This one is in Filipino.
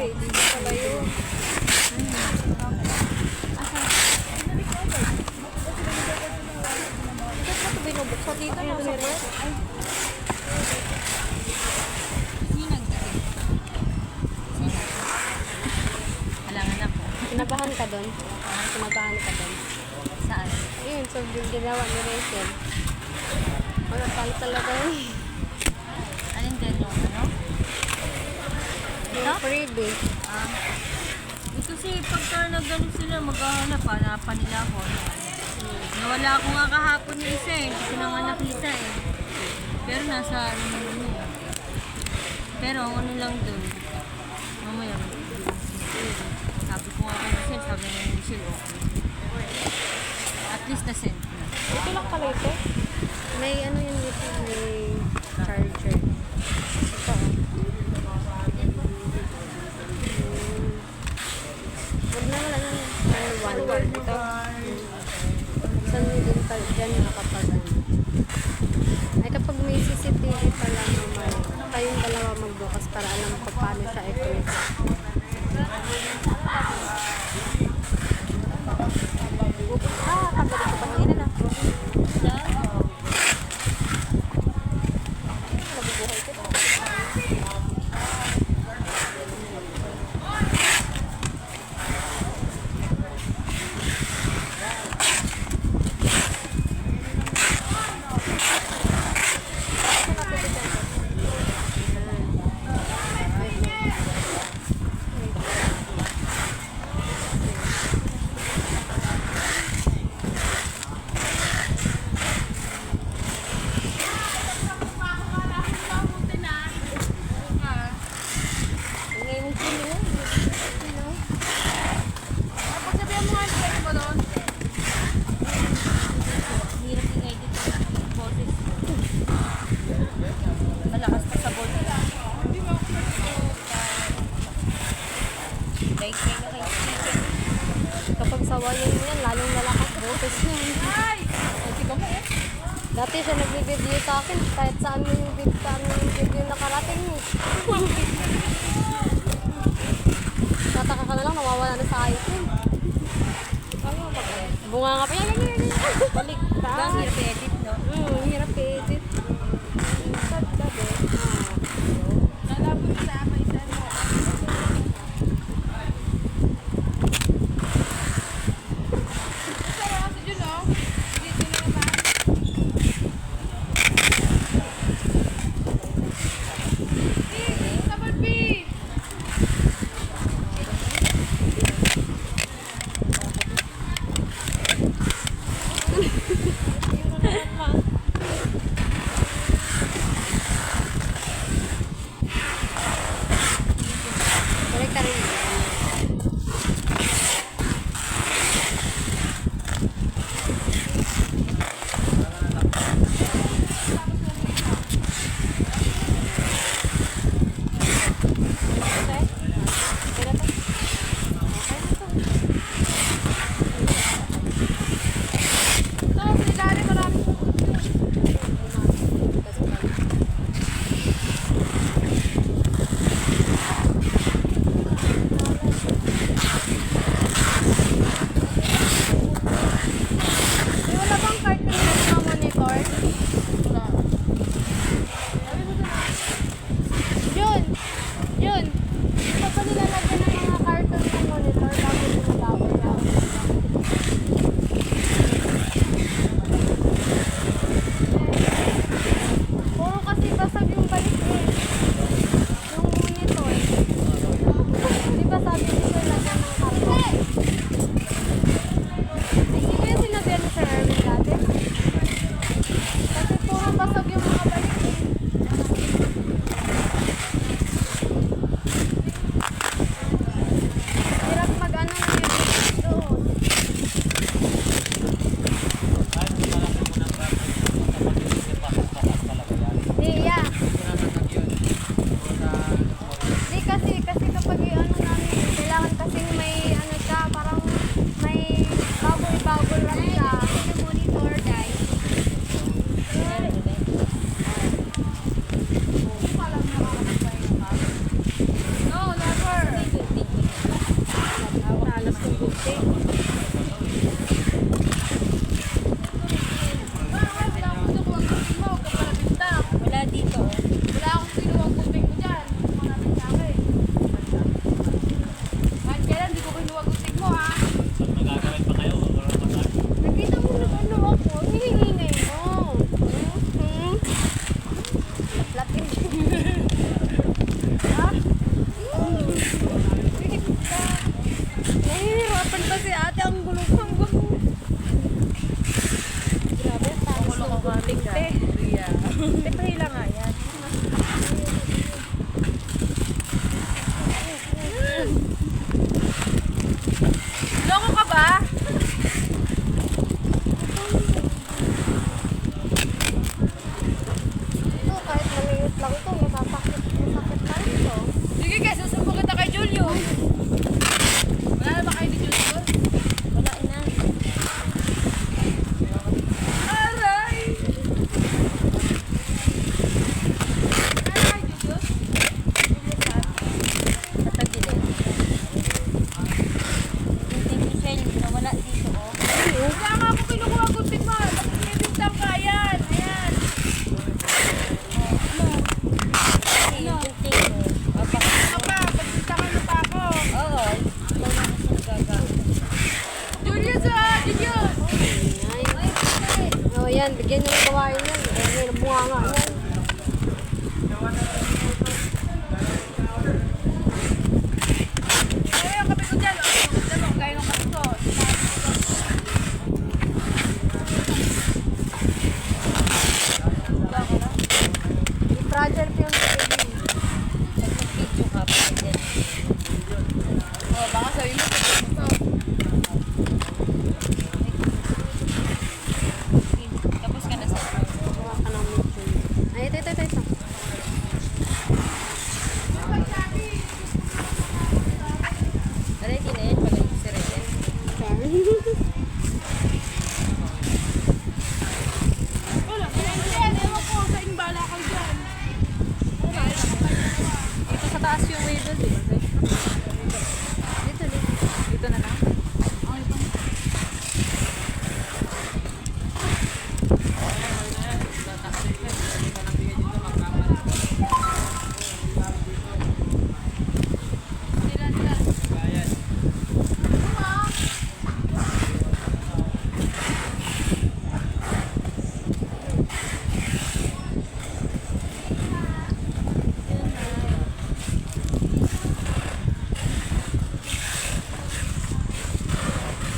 Ay, dito pala yun. Bakit ba ito binubuksan dito? Nasa work? Halangan ako. Kinabahan ka doon? Kinabahan ka doon? Saan? Ayun, so ginawa ni Rachel. Wala pala talaga yun. Alin din yung ano? Yung freebie. Kasi pagka nag-ano sila, maghahanap, hanapan nila ako. Nawala ako nga kahapon ng isa eh. Kasi nang nakita eh. Pero nasa ano naman yun. Pero ang ano lang dun, mamaya sabi ko nga kay Michelle, sabi nga ni Michelle, okay. At least na-send na. Ito lang pala ito. May ano yun dito, may charger. Ito. Huwag na wala nang one ito. Saan nyo din pa dyan nakapag ano. Ay kapag may CCTV pala naman, kayong dalawa magbukas para alam ko paano siya i-connect. Pagod ko pa nila na. Nabubuhay ko. Kapag sawayan mo yan, lalong lalakas boses niya. Dati siya nag-video sa akin, kahit saan yung video nakarating mo. Tataka ka na lang, nawawala na sa iPhone. Bunga nga pa yan. Baliktad. Ang hirap i-edit, no? Hirap i-edit. Lalabot sa amay sa ano. Sarap sa dyan, no? Dito na naman. Double B! mataas yung way doon, di ba guys?